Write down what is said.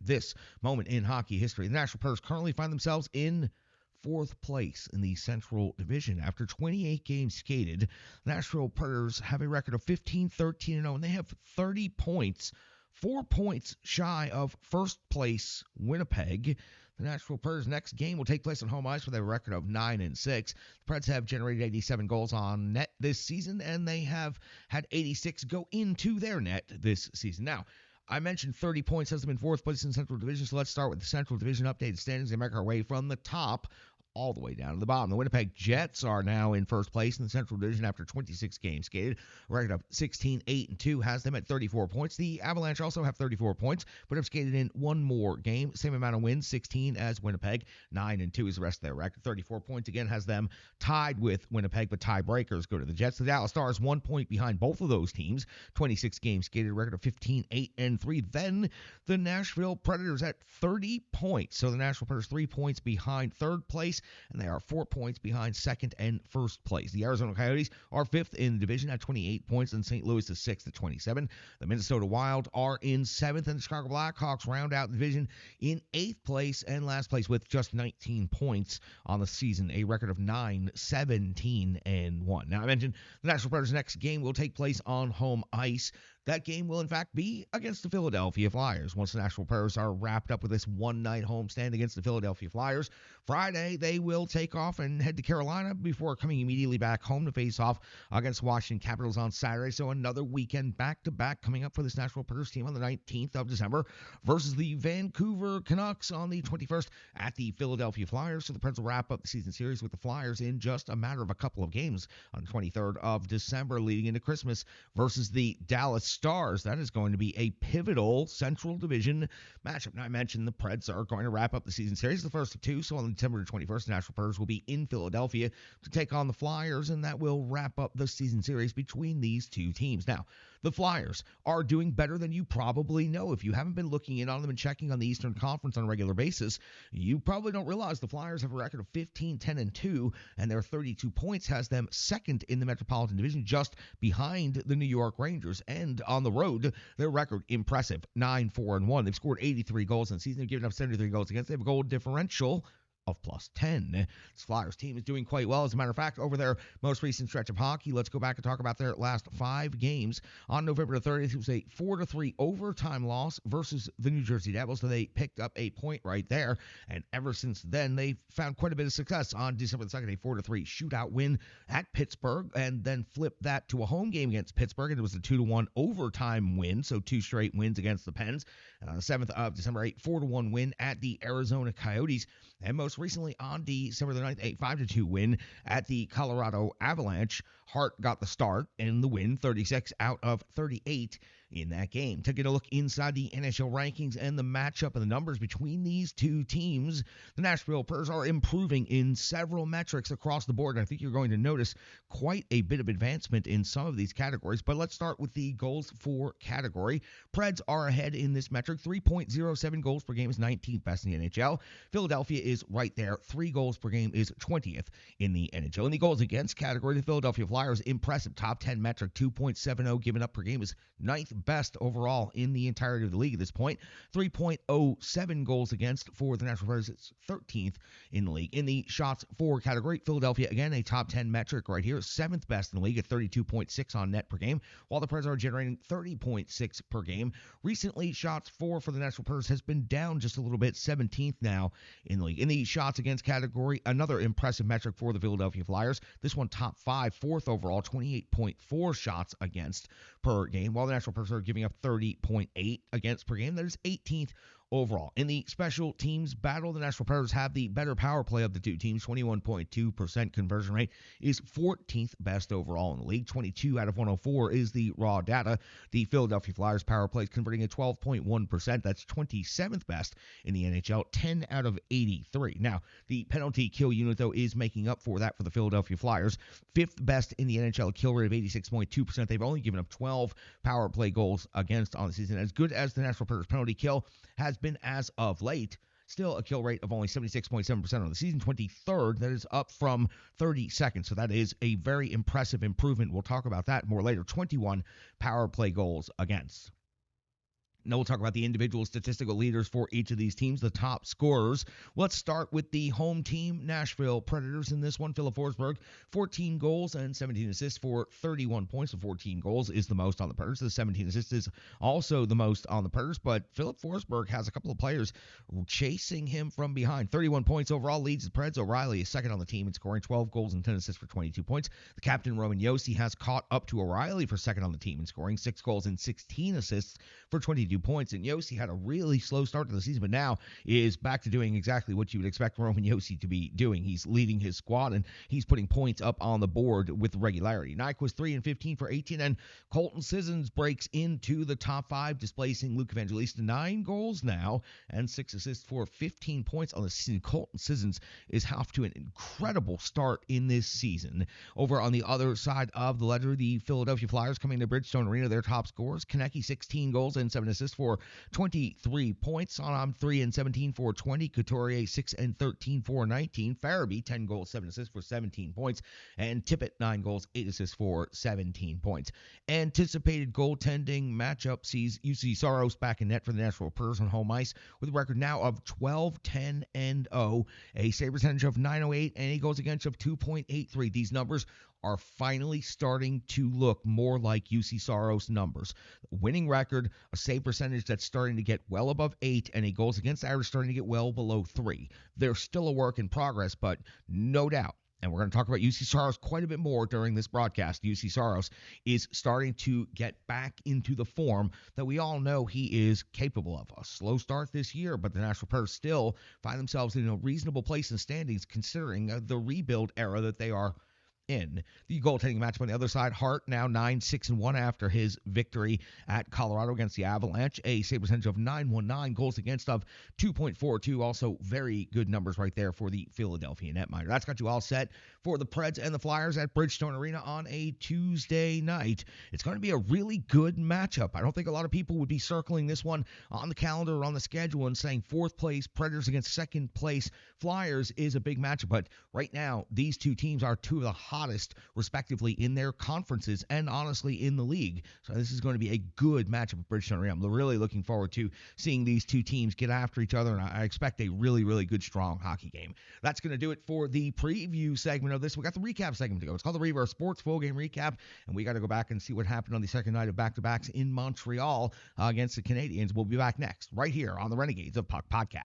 this moment in hockey history. The Nashville Predators currently find themselves in fourth place in the Central Division. After 28 games skated, the Nashville Predators have a record of 15-13-0, and they have 30 points, 4 points shy of first place Winnipeg. The Nashville Predators' next game will take place on home ice with a record of 9-6. The Preds have generated 87 goals on net this season, and they have had 86 go into their net this season. Now, I mentioned 30 points has them in fourth place in the Central Division, so let's start with the Central Division updated standings and make our way from the top all the way down to the bottom. The Winnipeg Jets are now in first place in the Central Division after 26 games skated. A record of 16-8-2 has them at 34 points. The Avalanche also have 34 points, but have skated in one more game. Same amount of wins, 16 as Winnipeg. 9-2 is the rest of their record. 34 points again has them tied with Winnipeg, but tiebreakers go to the Jets. The Dallas Stars 1 point behind both of those teams. 26 games skated, a record of 15-8-3. Then the Nashville Predators at 30 points. So the Nashville Predators 3 points behind third place, and they are 4 points behind second and first place. The Arizona Coyotes are fifth in the division at 28 points, and St. Louis is sixth at 27. The Minnesota Wild are in seventh, and the Chicago Blackhawks round out the division in eighth place and last place with just 19 points on the season, a record of 9-17-1. Now, I mentioned the Nashville Predators' next game will take place on home ice. That game will, in fact, be against the Philadelphia Flyers. Once the Nashville Predators are wrapped up with this one-night homestand against the Philadelphia Flyers, Friday they will take off and head to Carolina before coming immediately back home to face off against Washington Capitals on Saturday. So another weekend back-to-back coming up for this Nashville Predators team on the 19th of December versus the Vancouver Canucks on the 21st at the Philadelphia Flyers. So the Preds will wrap up the season series with the Flyers in just a matter of a couple of games on the 23rd of December leading into Christmas versus the Dallas Stars. That is going to be a pivotal Central Division matchup. Now, I mentioned the Preds are going to wrap up the season series, the first of two. So on December 21st, the Nashville Predators will be in Philadelphia to take on the Flyers, and that will wrap up the season series between these two teams. Now, the Flyers are doing better than you probably know. If you haven't been looking in on them and checking on the Eastern Conference on a regular basis, you probably don't realize the Flyers have a record of 15-10-2, and their 32 points has them second in the Metropolitan Division, just behind the New York Rangers. And on the road, their record impressive, 9-4-1. They've scored 83 goals in the season. They've given up 73 goals against. They have a goal differential of +10. This Flyers team is doing quite well. As a matter of fact, over their most recent stretch of hockey, let's go back and talk about their last 5 games. On November 30th, it was a 4-3 overtime loss versus the New Jersey Devils, so they picked up a point right there. And ever since then, they've found quite a bit of success. On December 2nd, a 4-3 shootout win at Pittsburgh, and then flipped that to a home game against Pittsburgh, and it was a 2-1 overtime win, so 2 straight wins against the Pens. And on the 7th of December, a 4-1 win at the Arizona Coyotes. And most recently on December the 9th, a 5-2 win at the Colorado Avalanche. Hart got the start in the win, 36 out of 38 in that game. Taking a look inside the NHL rankings and the matchup and the numbers between these two teams, the Nashville Predators are improving in several metrics across the board. And I think you're going to notice quite a bit of advancement in some of these categories. But let's start with the goals for category. Preds are ahead in this metric. 3.07 goals per game is 19th best in the NHL. Philadelphia is right there. 3 goals per game is 20th in the NHL. In the goals against category, the Philadelphia Flyers, impressive top 10 metric. 2.70 given up per game is 9th best overall in the entirety of the league at this point. 3.07 goals against for the Nashville Predators. It's 13th in the league. In the shots for category, Philadelphia, again, a top 10 metric right here. 7th best in the league at 32.6 on net per game, while the Predators are generating 30.6 per game. Recently, shots for the Nashville Predators has been down just a little bit, 17th now in the league. In the shots against category, another impressive metric for the Philadelphia Flyers. This one top 5, 4th overall, 28.4 shots against per game, while the Nashville Predators are giving up 30.8 against per game. That is 18th overall. In the special teams battle, the Nashville Predators have the better power play of the two teams. 21.2% conversion rate is 14th best overall in the league. 22 out of 104 is the raw data. The Philadelphia Flyers power play is converting at 12.1%. That's 27th best in the NHL. 10 out of 83. Now, the penalty kill unit, though, is making up for that for the Philadelphia Flyers. 5th best in the NHL, a kill rate of 86.2%. They've only given up 12 power play goals against on the season. As good as the Nashville Predators penalty kill has been as of late, still a kill rate of only 76.7% on the season, 23rd. That is up from 32nd. So that is a very impressive improvement. We'll talk about that more later. 21 power play goals against. Now we'll talk about the individual statistical leaders for each of these teams, the top scorers. Let's start with the home team, Nashville Predators. In this one, Philip Forsberg, 14 goals and 17 assists for 31 points. The 14 goals is the most on the Predators. The 17 assists is also the most on the Predators, but Philip Forsberg has a couple of players chasing him from behind. 31 points overall leads the Preds. O'Reilly is second on the team in scoring, 12 goals and 10 assists for 22 points. The captain, Roman Josi, has caught up to O'Reilly for second on the team in scoring, 6 goals and 16 assists for 22 points. And Josi had a really slow start to the season, but now is back to doing exactly what you would expect Roman Josi to be doing. He's leading his squad, and he's putting points up on the board with regularity. Nyquist 3 and 15 for 18, and Colton Sissons breaks into the top 5, displacing Luke Evangelista. 9 goals now and 6 assists for 15 points on the season. Colton Sissons is off to an incredible start in this season. Over on the other side of the ledger, the Philadelphia Flyers coming to Bridgestone Arena, their top scorers. Konecny, 16 goals and 7 assists for 23 points. Sonam, 3 and 17 for 20. Couturier, 6 and 13 for 19. Farabee, 10 goals, 7 assists for 17 points. And Tippett, 9 goals, 8 assists for 17 points. Anticipated goaltending matchup sees UC Saros back in net for the Nashville Predators on home ice with a record now of 12-10-0, a save percentage of .908, and a goals against of 2.83. These numbers are finally starting to look more like UC Saros numbers. Winning record, a save percentage that's starting to get well above 8, and a goals against average starting to get well below 3. They're still a work in progress, but no doubt, and we're going to talk about UC Saros quite a bit more during this broadcast, UC Saros is starting to get back into the form that we all know he is capable of. A slow start this year, but the Nashville Predators still find themselves in a reasonable place in standings considering the rebuild era that they are in. The goaltending matchup on the other side, Hart now 9-6-1 after his victory at Colorado against the Avalanche. A save percentage of .919, goals against of 2.42. Also very good numbers right there for the Philadelphia netminder. That's got you all set for the Preds and the Flyers at Bridgestone Arena on a Tuesday night. It's going to be a really good matchup. I don't think a lot of people would be circling this one on the calendar or on the schedule and saying fourth place Predators against second place Flyers is a big matchup. But right now, these two teams are two of the hottest, respectively, in their conferences and honestly in the league. So this is going to be a good matchup at Bridgestone Arena. I'm really looking forward to seeing these two teams get after each other, and I expect a really, really good, strong hockey game. That's going to do it for the preview segment of this. We got the recap segment to go. It's called the Reverse Sports Full Game Recap, and we got to go back and see what happened on the second night of back-to-backs in Montreal against the Canadiens. We'll be back next, right here on the Renegades of Puck Podcast.